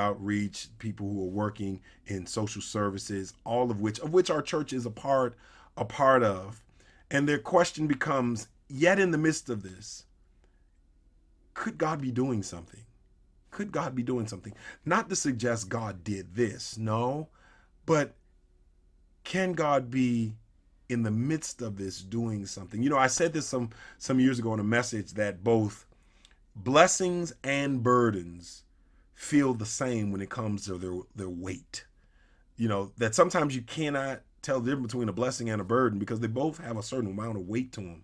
outreach, people who are working in social services, all of which our church is a part of. And their question becomes, yet in the midst of this, could God be doing something? Could God be doing something? Not to suggest God did this, no, but can God be in the midst of this doing something? I said this some years ago in a message that both blessings and burdens feel the same when it comes to their weight. That sometimes you cannot tell the difference between a blessing and a burden because they both have a certain amount of weight to them.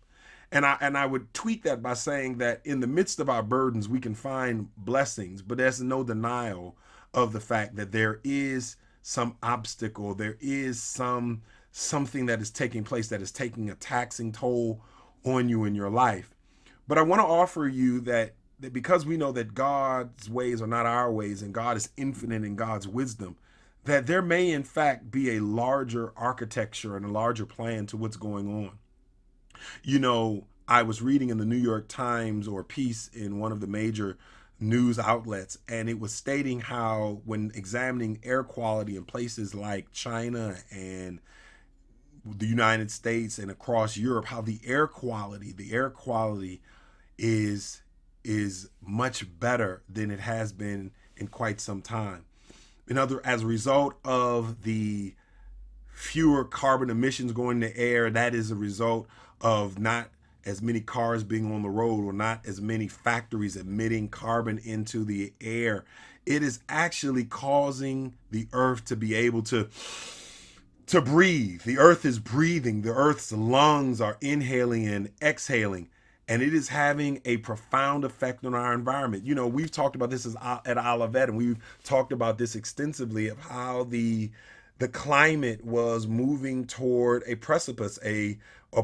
And I would tweak that by saying that in the midst of our burdens, we can find blessings, but there's no denial of the fact that there is some obstacle, there is something that is taking place that is taking a taxing toll on you in your life. But I want to offer you that because we know that God's ways are not our ways and God is infinite in God's wisdom, that there may in fact be a larger architecture and a larger plan to what's going on. I was reading in the New York Times or a piece in one of the major news outlets, and it was stating how when examining air quality in places like China and the United States and across Europe, how the air quality is much better than it has been in quite some time. As a result of the fewer carbon emissions going in the air, that is a result of not as many cars being on the road or not as many factories emitting carbon into the air. It is actually causing the earth to be able to breathe. The earth is breathing. The earth's lungs are inhaling and exhaling. And it is having a profound effect on our environment. We've talked about this at Olivet, and we've talked about this extensively of how the climate was moving toward a precipice, a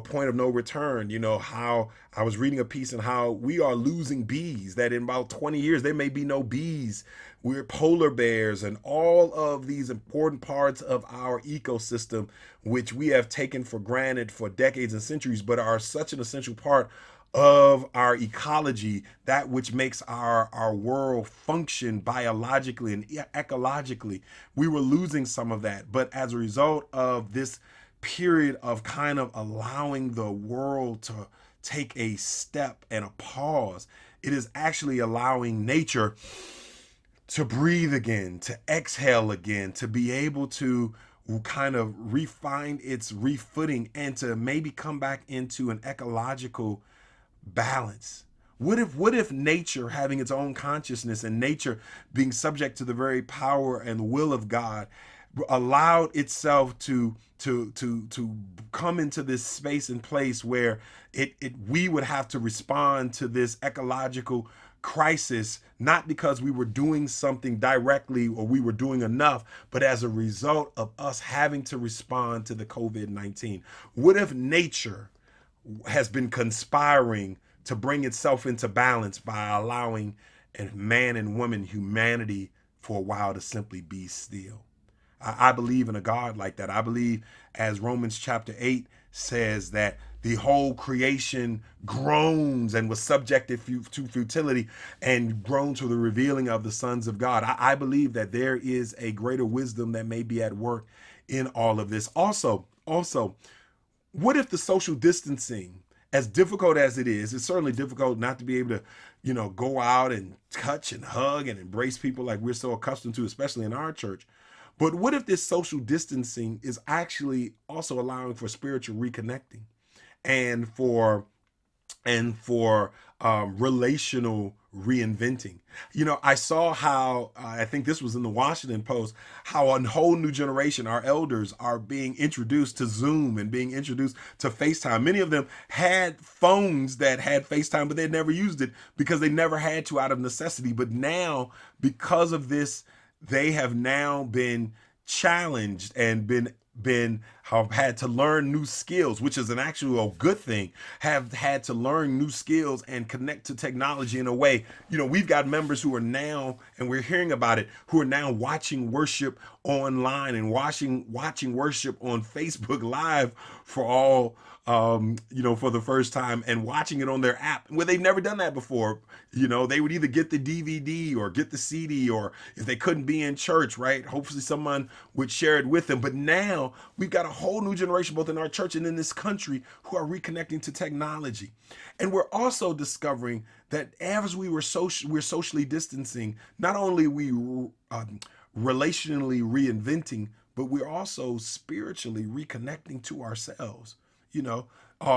point of no return. How I was reading a piece on how we are losing bees, that in about 20 years, there may be no bees. We're polar bears and all of these important parts of our ecosystem, which we have taken for granted for decades and centuries, but are such an essential part of our ecology, that which makes our world function biologically and ecologically. We were losing some of that. But as a result of this period of kind of allowing the world to take a step and a pause, it is actually allowing nature to breathe again, to exhale again, to be able to kind of refine its refooting and to maybe come back into an ecological balance. What if nature having its own consciousness and nature being subject to the very power and will of God allowed itself to come into this space and place where we would have to respond to this ecological crisis, not because we were doing something directly or we were doing enough, but as a result of us having to respond to the COVID-19? What if nature has been conspiring to bring itself into balance by allowing man and woman, humanity, for a while to simply be still? I believe in a God like that. I believe, as Romans chapter 8 says, that the whole creation groans and was subjected to futility and groans for the revealing of the sons of God. I believe that there is a greater wisdom that may be at work in all of this. Also, what if the social distancing, as difficult as it is, it's certainly difficult not to be able to, go out and touch and hug and embrace people like we're so accustomed to, especially in our church. But what if this social distancing is actually also allowing for spiritual reconnecting and for relational reinventing? I saw how, I think this was in the Washington Post, how a whole new generation, our elders, are being introduced to Zoom and being introduced to FaceTime. Many of them had phones that had FaceTime, but they never used it because they never had to out of necessity. But now, because of this, they have now been challenged and been have had to learn new skills, which is an actual good thing, have had to learn new skills and connect to technology in a way. We've got members who are now, and we're hearing about it, who are now watching worship online and watching worship on Facebook Live for all for the first time, and watching it on their app where they've never done that before. They would either get the DVD or get the CD, or if they couldn't be in church, right? Hopefully someone would share it with them. But now we've got a whole new generation, both in our church and in this country, who are reconnecting to technology. And we're also discovering that as we're socially distancing, not only relationally reinventing, but we're also spiritually reconnecting to ourselves.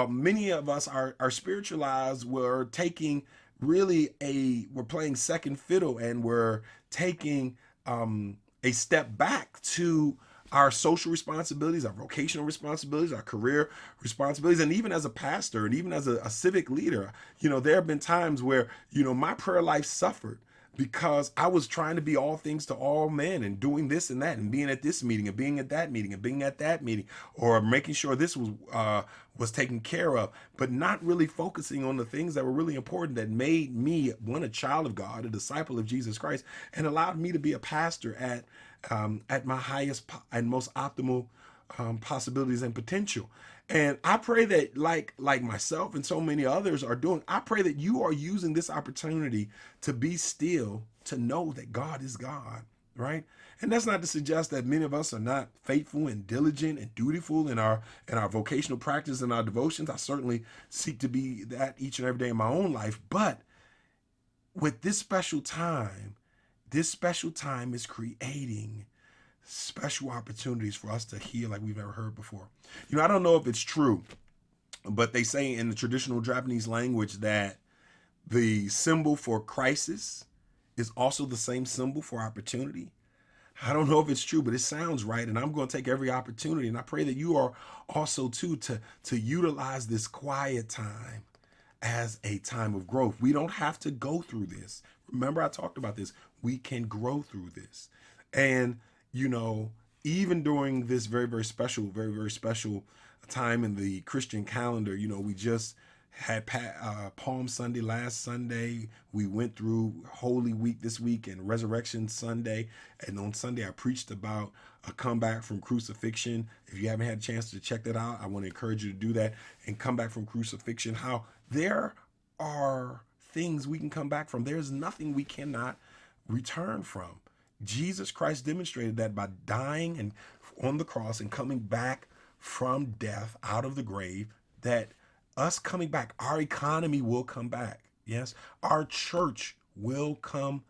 Many of us, our spiritual lives were taking we're playing second fiddle, and we're taking a step back to our social responsibilities, our vocational responsibilities, our career responsibilities, and even as a pastor and even as a civic leader, there have been times where, my prayer life suffered because I was trying to be all things to all men, and doing this and that, and being at this meeting and being at that meeting and being at that meeting, or making sure this was taken care of, but not really focusing on the things that were really important, that made me, one, a child of God, a disciple of Jesus Christ, and allowed me to be a pastor at my highest and most optimal possibilities and potential. And I pray that, like myself and so many others are doing, I pray that you are using this opportunity to be still, to know that God is God, right? And that's not to suggest that many of us are not faithful and diligent and dutiful in our vocational practice and our devotions. I certainly seek to be that each and every day in my own life. But with this special time is creating special opportunities for us to hear like we've never heard before. I don't know if it's true, but they say in the traditional Japanese language that the symbol for crisis is also the same symbol for opportunity. I don't know if it's true, but it sounds right, and I'm going to take every opportunity, and I pray that you are also too, to utilize this quiet time as a time of growth. We don't have to go through this. Remember, I talked about this. We can grow through this. And even during this very, very special time in the Christian calendar, we just had Palm Sunday last Sunday. We went through Holy Week this week and Resurrection Sunday. And on Sunday, I preached about a comeback from crucifixion. If you haven't had a chance to check that out, I want to encourage you to do that and come back from crucifixion. How there are things we can come back from. There's nothing we cannot return from. Jesus Christ demonstrated that by dying and on the cross and coming back from death out of the grave, that us coming back, our economy will come back. Yes, our church will come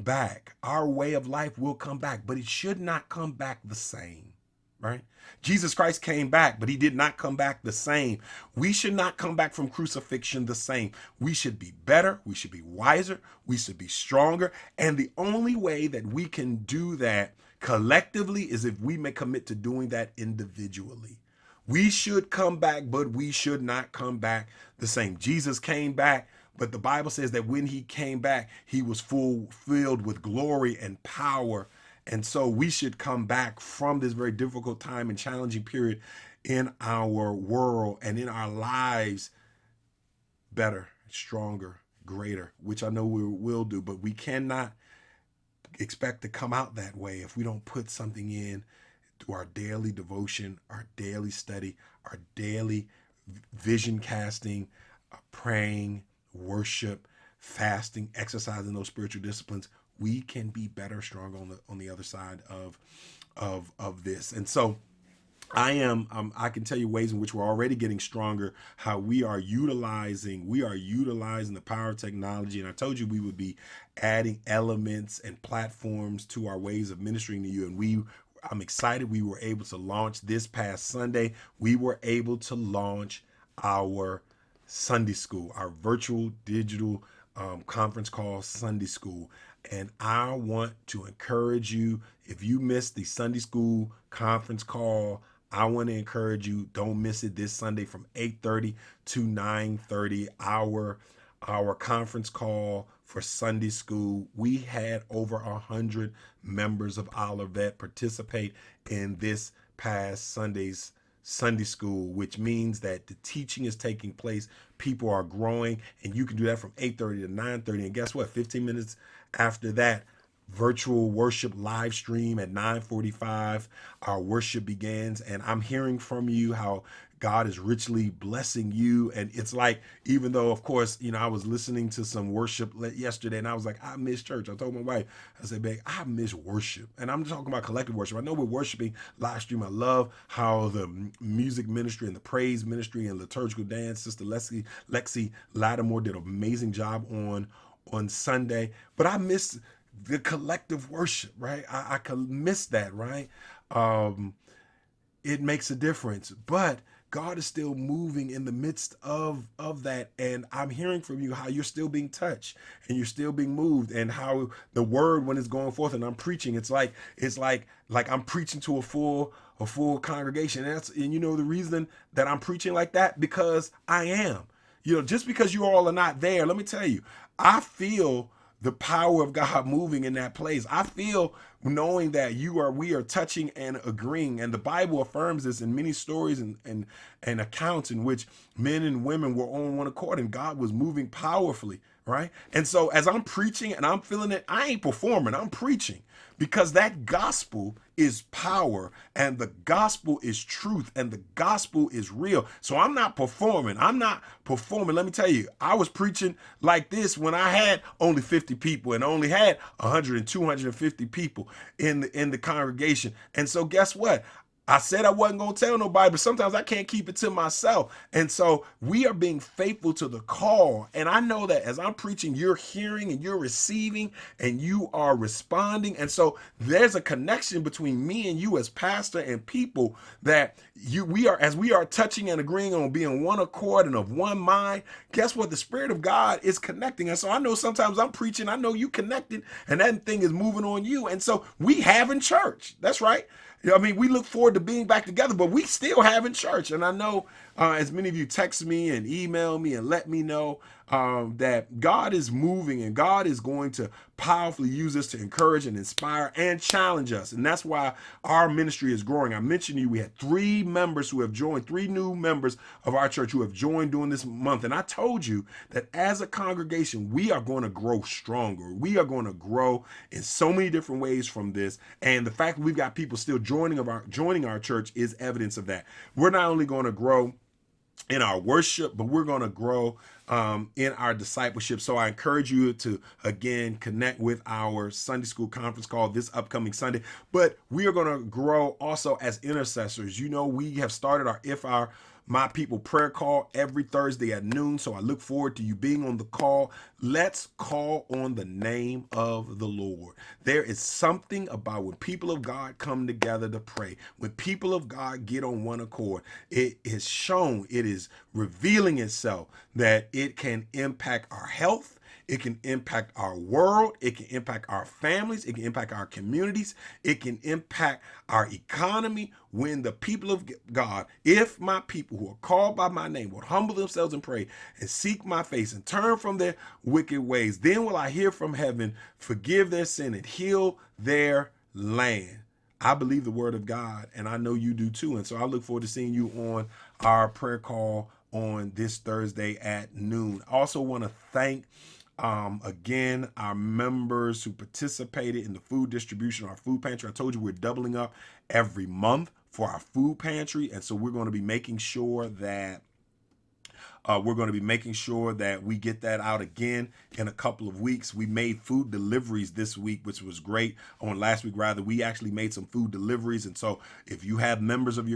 back. Our way of life will come back, but it should not come back the same, right? Jesus Christ came back, but he did not come back the same. We should not come back from crucifixion the same. We should be better. We should be wiser. We should be stronger. And the only way that we can do that collectively is if we may commit to doing that individually. We should come back, but we should not come back the same. Jesus came back, but the Bible says that when he came back, he was filled with glory and power. And so we should come back from this very difficult time and challenging period in our world and in our lives better, stronger, greater, which I know we will do, but we cannot expect to come out that way if we don't put something in to our daily devotion, our daily study, our daily vision casting, praying, worship, fasting, exercising those spiritual disciplines. We can be better, stronger on the other side of this. And so I can tell you ways in which we're already getting stronger, how we are utilizing the power of technology. And I told you we would be adding elements and platforms to our ways of ministering to you. And I'm excited we were able to launch this past Sunday. We were able to launch our Sunday school, our virtual digital conference call Sunday school. And I want to encourage you, if you missed the Sunday school conference call, I want to encourage you, don't miss it this Sunday from 8:30 to 9:30, our conference call for Sunday school. We had over 100 members of Olivet participate in this past Sunday's Sunday school, which means that the teaching is taking place, people are growing, and you can do that from 8:30 to 9:30. And guess what? 15 minutes after that, virtual worship live stream at 9:45, our worship begins, and I'm hearing from you how God is richly blessing you. And it's like, even though, of course, I was listening to some worship yesterday, and I was like, I miss church. I told my wife, I said, babe, I miss worship. And I'm talking about collective worship. I know we're worshiping live stream. I love how the music ministry and the praise ministry and liturgical dance, Sister Lexi Lattimore did an amazing job on Sunday. But I miss the collective worship, right? I could miss that, right? It makes a difference, but God is still moving in the midst of that. And I'm hearing from you how you're still being touched and you're still being moved, and how the word, when it's going forth and I'm preaching, it's like I'm preaching to a full congregation. And the reason that I'm preaching like that, because I am. Just because you all are not there, let me tell you, I feel the power of God moving in that place. I feel, knowing that we are touching and agreeing. And the Bible affirms this in many stories and accounts in which men and women were on one accord and God was moving powerfully, right? And so as I'm preaching and I'm feeling it, I ain't performing, I'm preaching, because that gospel is power, and the gospel is truth, and the gospel is real. So I'm not performing. Let me tell you, I was preaching like this when I had only 50 people and only had 100 and 250 people in the congregation. And so guess what? I said I wasn't going to tell nobody, but sometimes I can't keep it to myself. And so we are being faithful to the call. And I know that as I'm preaching, you're hearing and you're receiving and you are responding. And so there's a connection between me and you as pastor and people, that as we are touching and agreeing on being one accord and of one mind. Guess what? The Spirit of God is connecting. And so I know sometimes I'm preaching, I know you connected, and that thing is moving on you. And so we having church. That's right. We look forward to being back together, but we still having church. And I know as many of you text me and email me and let me know that God is moving, and God is going to powerfully use us to encourage and inspire and challenge us. And that's why our ministry is growing. I mentioned to you, we had 3 members who have joined, 3 new members of our church who have joined during this month. And I told you that as a congregation, we are going to grow stronger. We are going to grow in so many different ways from this. And the fact that we've got people still joining our church is evidence of that. We're not only going to grow in our worship, but we're going to grow in our discipleship. So I encourage you to, again, connect with our Sunday school conference call this upcoming Sunday. But we are going to grow also as intercessors. We have started our My People prayer call every Thursday at noon. So I look forward to you being on the call. Let's call on the name of the Lord. There is something about when people of God come together to pray, when people of God get on one accord, it is revealing itself that it can impact our health. It can impact our world. It can impact our families. It can impact our communities. It can impact our economy. When the people of God, if my people who are called by my name will humble themselves and pray and seek my face and turn from their wicked ways, then will I hear from heaven, forgive their sin, and heal their land. I believe the word of God, and I know you do too. And so I look forward to seeing you on our prayer call on this Thursday at noon. I also want to thank again, our members who participated in the food distribution, our food pantry. I told you we're doubling up every month for our food pantry. And so we're going to be making sure that we get that out again in a couple of weeks. We made food deliveries this week, which was great. Last week, we actually made some food deliveries. And so if you have members of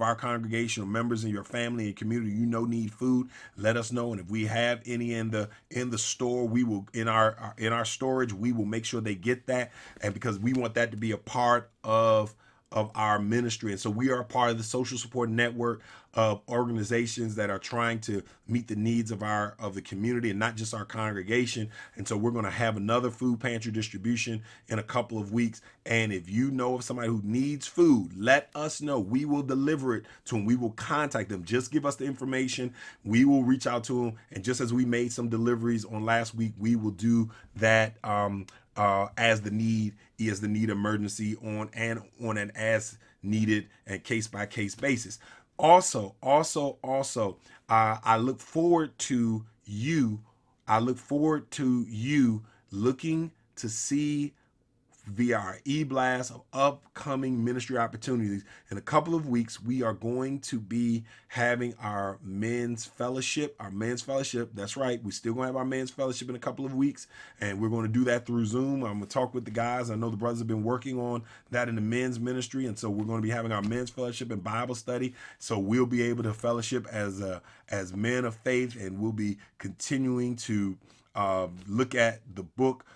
our congregation or members in your family and community, need food, let us know. And if we have any in the store, we will, in our storage, we will make sure they get that. And because we want that to be a part of our ministry. And so we are a part of the social support network of organizations that are trying to meet the needs of the community and not just our congregation. And so we're going to have another food pantry distribution in a couple of weeks. And if you know of somebody who needs food, let us know. We will deliver it to them. We will contact them. Just give us the information. We will reach out to them. And just as we made some deliveries on last week, we will do that as the need is the need emergency on an as needed and case by case basis. Also, I look forward to you. I look forward to you looking to see via our e-blast of upcoming ministry opportunities. In a couple of weeks, we are going to be having our men's fellowship. That's right. We're still going to have our men's fellowship in a couple of weeks, and we're going to do that through Zoom. I'm going to talk with the guys. I know the brothers have been working on that in the men's ministry, and so we're going to be having our men's fellowship and Bible study. So we'll be able to fellowship as men of faith, and we'll be continuing to look at the book,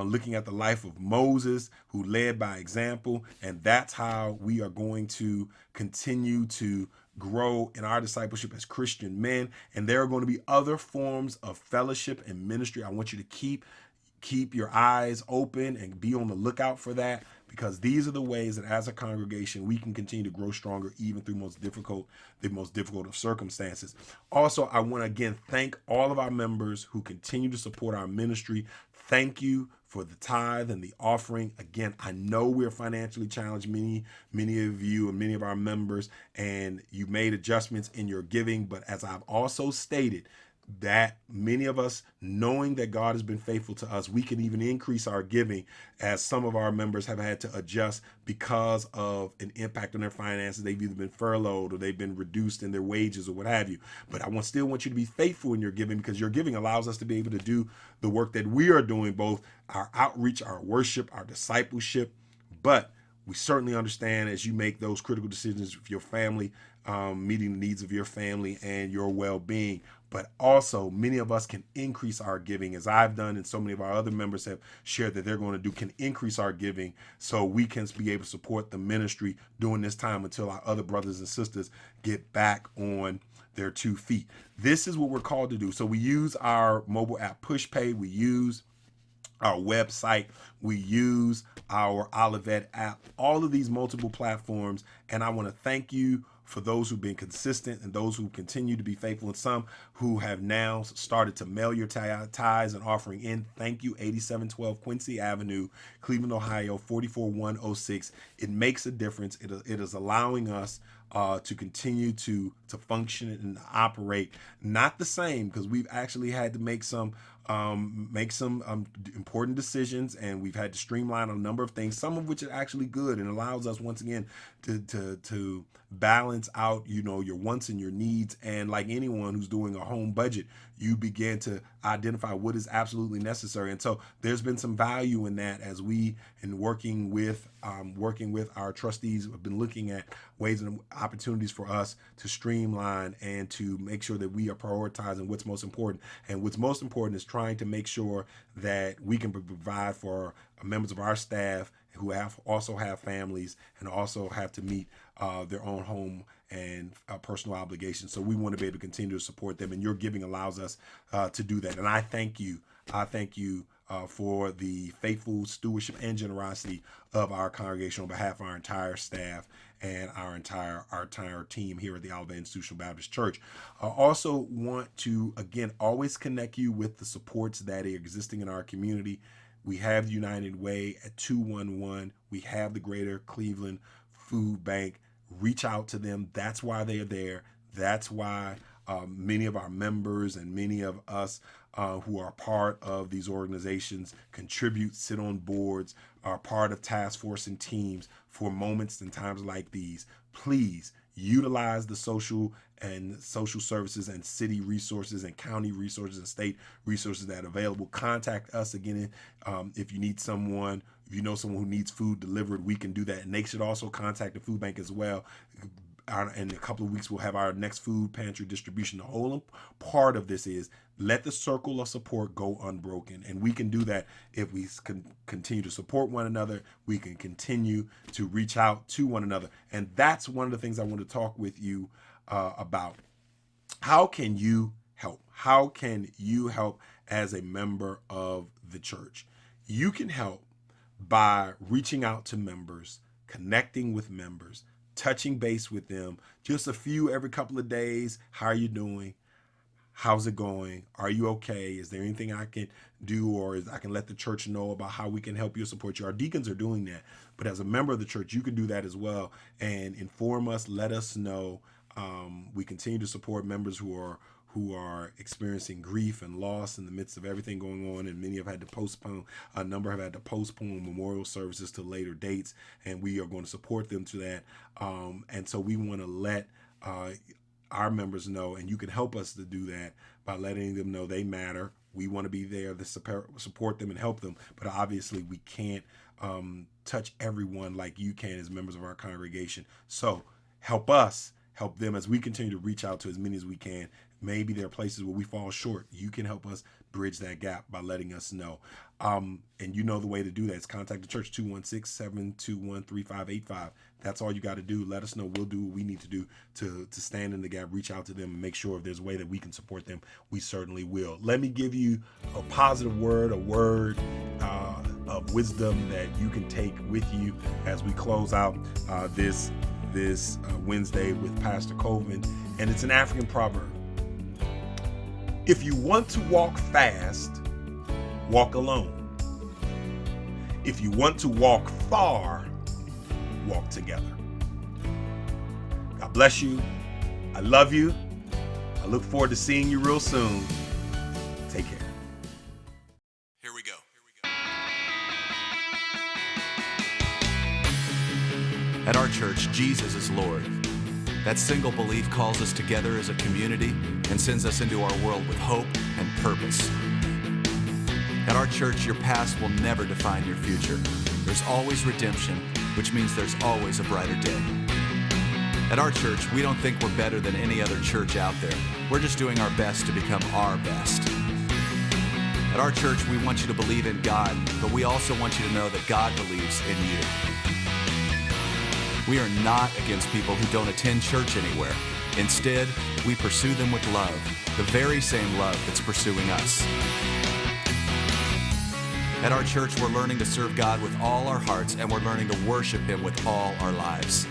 looking at the life of Moses, who led by example. And that's how we are going to continue to grow in our discipleship as Christian men. And there are going to be other forms of fellowship and ministry. I want you to keep your eyes open and be on the lookout for that, because these are the ways that as a congregation we can continue to grow stronger even through the most difficult of circumstances. Also, I want to again thank all of our members who continue to support our ministry. Thank you for the tithe and the offering. Again, I know we're financially challenged, many of you and many of our members, and you made adjustments in your giving. But as I've also stated, that many of us, knowing that God has been faithful to us, we can even increase our giving, as some of our members have had to adjust because of an impact on their finances. They've either been furloughed or they've been reduced in their wages or what have you. But I still want you to be faithful in your giving, because your giving allows us to be able to do the work that we are doing, both our outreach, our worship, our discipleship. But we certainly understand as you make those critical decisions with your family, meeting the needs of your family and your well-being. But also, many of us can increase our giving, as I've done, and so many of our other members have shared that they're going to do, can increase our giving so we can be able to support the ministry during this time until our other brothers and sisters get back on their 2 feet. This is what we're called to do. So we use our mobile app PushPay. We use our website. We use our Olivet app, all of these multiple platforms. And I want to thank you for those who've been consistent and those who continue to be faithful, and some who have now started to mail your tithes and offering in. Thank you. 8712 Quincy Avenue, Cleveland, Ohio, 44106. It makes a difference. It is allowing us to continue to function and operate. Not the same, because we've actually had to make some important decisions, and we've had to streamline a number of things, some of which are actually good and allows us once again to balance out, your wants and your needs. And like anyone who's doing a home budget, you begin to identify what is absolutely necessary. And so there's been some value in that, as we, in working with our trustees, have been looking at ways and opportunities for us to streamline and to make sure that we are prioritizing what's most important. And what's most important is trying to make sure that we can provide for members of our staff who also have families and also have to meet their own home and personal obligations. So we want to be able to continue to support them, and your giving allows us to do that. And I thank you. For the faithful stewardship and generosity of our congregation on behalf of our entire staff and our entire team here at the Olivet Institutional Baptist Church. I also want to, again, always connect you with the supports that are existing in our community. We have United Way at 211. We have the Greater Cleveland Food Bank. Reach out to them. That's why they are there. That's why many of our members and many of us who are part of these organizations contribute, sit on boards, are part of task force and teams for moments and times like these. Please utilize the social services and city resources and county resources and state resources that are available. Contact us again if you need someone. If you know someone who needs food delivered, we can do that. And they should also contact the food bank as well. In a couple of weeks, we'll have our next food pantry distribution. The whole part of this is let the circle of support go unbroken. And we can do that if we continue to support one another. We can continue to reach out to one another. And that's one of the things I want to talk with you about. How can you help? How can you help as a member of the church? You can help by reaching out to members, connecting with members, touching base with them, just a few every couple of days. How are you doing? How's it going? Are you okay? Is there anything I can do, or I can let the church know about how we can help you or support you? Our deacons are doing that. But as a member of the church, you can do that as well and inform us, let us know. We continue to support members who are experiencing grief and loss in the midst of everything going on, and many have had to postpone. A number have had to postpone memorial services to later dates, and we are going to support them to that. And so we want to let our members know, and you can help us to do that by letting them know they matter. We want to be there to support them and help them, but obviously we can't touch everyone like you can as members of our congregation. So help us help them as we continue to reach out to as many as we can. Maybe there are places where we fall short. You can help us bridge that gap by letting us know. And you know the way to do that is contact the church, 216-721-3585. That's all you got to do. Let us know. We'll do what we need to do to stand in the gap, reach out to them, and make sure if there's a way that we can support them, we certainly will. Let me give you a positive word, a word of wisdom that you can take with you as we close out this Wednesday with Pastor Colvin. And it's an African proverb. If you want to walk fast, walk alone. If you want to walk far, walk together. God bless you. I love you. I look forward to seeing you real soon. Take care. Here we go. At our church, Jesus is Lord. That single belief calls us together as a community and sends us into our world with hope and purpose. At our church, your past will never define your future. There's always redemption, which means there's always a brighter day. At our church, we don't think we're better than any other church out there. We're just doing our best to become our best. At our church, we want you to believe in God, but we also want you to know that God believes in you. We are not against people who don't attend church anywhere. Instead, we pursue them with love, the very same love that's pursuing us. At our church, we're learning to serve God with all our hearts, and we're learning to worship Him with all our lives.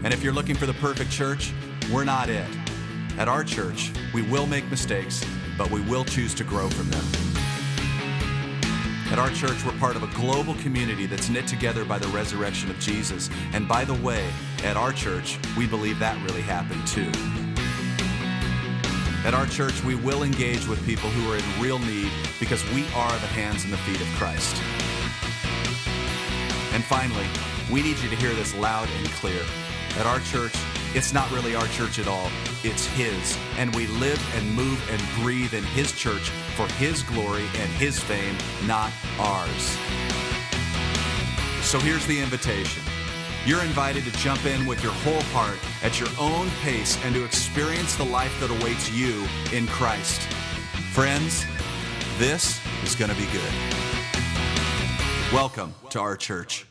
And if you're looking for the perfect church, we're not it. At our church, we will make mistakes, but we will choose to grow from them. At our church, we're part of a global community that's knit together by the resurrection of Jesus. And by the way, at our church, we believe that really happened too. At our church, we will engage with people who are in real need because we are the hands and the feet of Christ. And finally, we need you to hear this loud and clear. At our church, it's not really our church at all. It's His. And we live and move and breathe in His church for His glory and His fame, not ours. So here's the invitation. You're invited to jump in with your whole heart at your own pace and to experience the life that awaits you in Christ. Friends, this is going to be good. Welcome to our church.